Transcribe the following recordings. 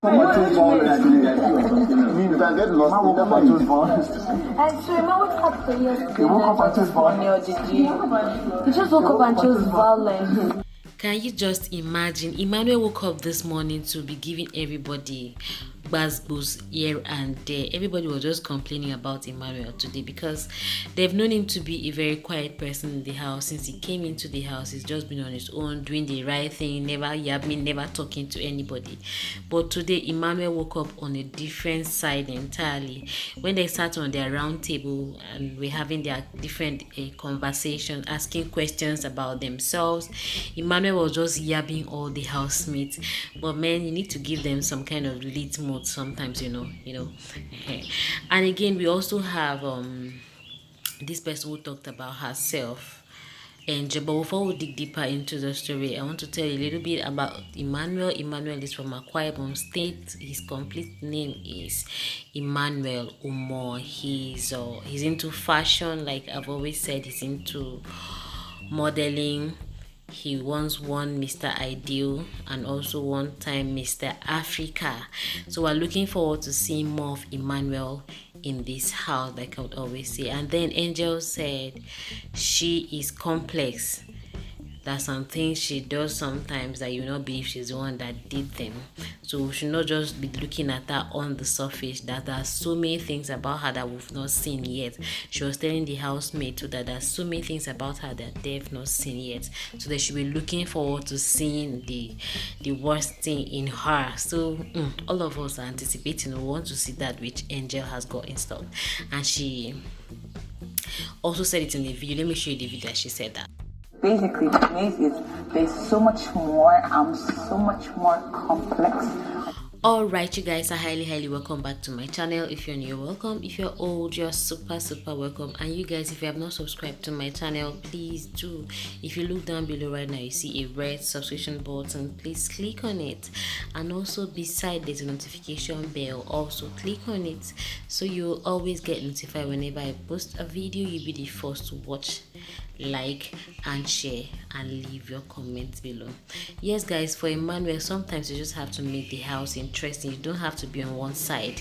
And so Emma woke up for yesterday. You woke up and chose violence? You just woke up and chose violence. Can you just imagine? Emmanuel woke up this morning to be giving everybody buzz here and there. Everybody was just complaining about Emmanuel today because they've known him to be a very quiet person in the house. Since he came into the house, he's just been on his own, doing the right thing, never yapping, never talking to anybody. But today, Emmanuel woke up on a different side entirely. When they sat on their round table and we're having their different conversations, asking questions about themselves, Emmanuel was just yapping all the housemates. But man, you need to give them some kind of lead mode sometimes, you know. And again, we also have this person who talked about herself. And but before we dig deeper into the story, I want to tell you a little bit about Emmanuel. Emmanuel is from Akwa Ibom State. His complete name is Emmanuel Umor. He's into fashion, like I've always said. He's into modeling. He once won Mr. Ideal and also one time Mr. Africa. So we're looking forward to seeing more of Emmanuel in this house, like I would always say. And then Angel said she is complex. There's some things she does sometimes that you not believe she's the one that did them. So we should not just be looking at her on the surface. That there are so many things about her that we've not seen yet. She was telling the housemaid too that there's so many things about her that they've not seen yet. So they should be looking forward to seeing the worst thing in her. So all of us are anticipating. We want to see that which Angel has got installed. And she also said it in the video. Let me show you the video that she said that. Basically, to me, there's so much more. I'm so much more complex. Alright, you guys are highly welcome back to my channel. If you're new, welcome. If you're old, you're super welcome. And you guys, if you have not subscribed to my channel, please do. If you look down below right now, you see a red subscription button. Please click on it, and also beside there's a notification bell. Also click on it so you'll always get notified whenever I post a video. You'll be the first to watch, like and share, and leave your comments below. Yes guys, for Emmanuel, sometimes you just have to make the house interesting. You don't have to be on one side.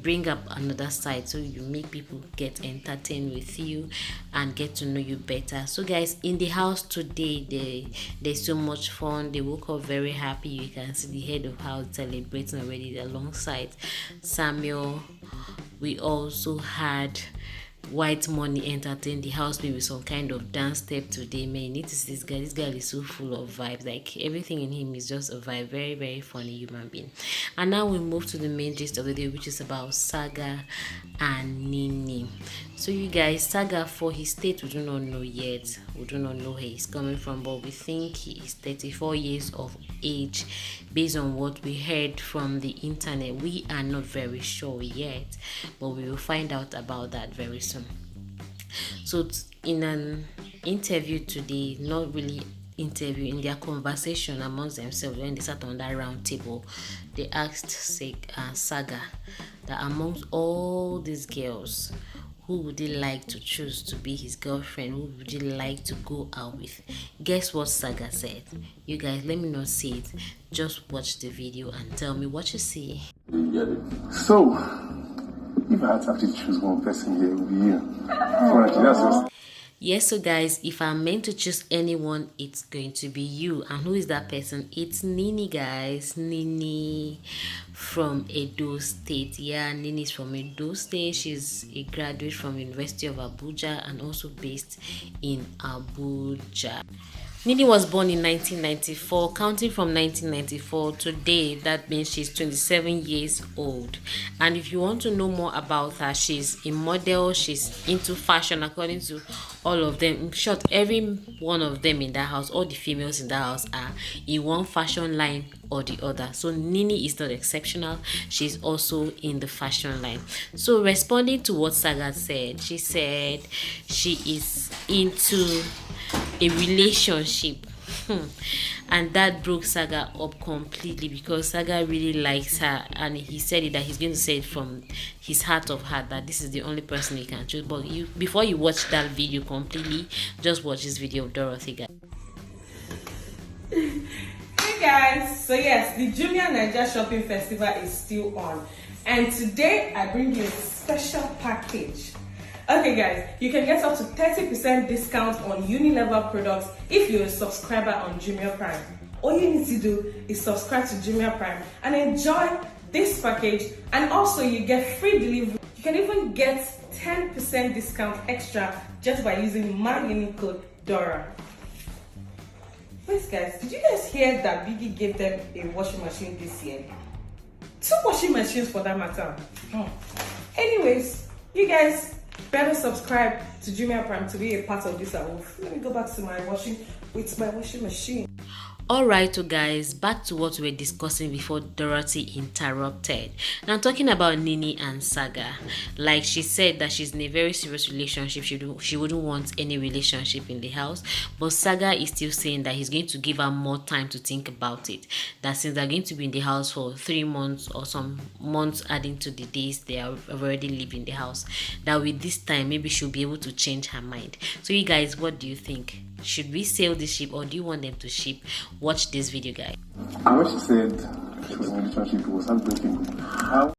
Bring up another side so you make people get entertained with you and get to know you better. So guys, in the house today, there's so much fun. They woke up very happy. You can see the head of house celebrating already alongside Samuel. We also had White Money entertain the housemaid with some kind of dance step today. Man, you need to see this guy. This guy is so full of vibes. Like everything in him is just a vibe. Very funny human being. And now we move to the main gist of the day, which is about Saga and Nini. So you guys, Saga, for his state, we do not know yet. We do not know where he's coming from, but we think he is 34 years of age based on what we heard from the internet. We are not very sure yet, but we will find out about that very soon. So in an interview today, not really interview, in their conversation amongst themselves when they sat on that round table, they asked Saga that amongst all these girls, who would he like to choose to be his girlfriend? Who would he like to go out with? Guess what Saga said? You guys, let me not say it. Just watch the video and tell me what you see. So, if I had to actually choose one person here, it would be you. So actually, that's just... Yes, so guys, if I'm meant to choose anyone, it's going to be you. And who is that person? It's Nini, guys. Nini from Edo State. Yeah, Nini's from Edo State. She's a graduate from University of Abuja and also based in Abuja. Nini was born in 1994. Counting from 1994 today, that means she's 27 years old. And if you want to know more about her, she's a model. She's into fashion, according to all of them. In short, every one of them in that house, all the females in that house are in one fashion line or the other. So Nini is not exceptional. She's also in the fashion line. So responding to what Saga said, she said she is into a relationship. And that broke Saga up completely because Saga really likes her, and he said it that he's going to say it from his heart of heart that this is the only person he can choose. But before you watch that video completely, just watch this video of Dorothy, guys. Hey guys, so yes, the Jumia Naija Shopping Festival is still on, and today I bring you a special package. Okay guys, you can get up to 30% discount on Unilever products if you're a subscriber on Jumia Prime. All you need to do is subscribe to Jumia Prime and enjoy this package, and also you get free delivery. You can even get 10% discount extra just by using my unique code Dora. Wait guys, did you guys hear that Biggie gave them a washing machine this year? 2 washing machines for that matter. Anyways, you guys better subscribe to Jumia Prime to be a part of this award. Let me go back to my washing machine. Alright, so guys, back to what we were discussing before Dorothy interrupted. Now, talking about Nini and Saga, like she said that she's in a very serious relationship. She wouldn't want any relationship in the house, but Saga is still saying that he's going to give her more time to think about it. That since they're going to be in the house for 3 months or some months adding to the days they are already leaving the house, that with this time maybe she'll be able to change her mind. So you guys, what do you think? Should we sail this ship or do you want them to ship? Watch this video, guys. And when she said she was in a relationship, it was heartbreaking.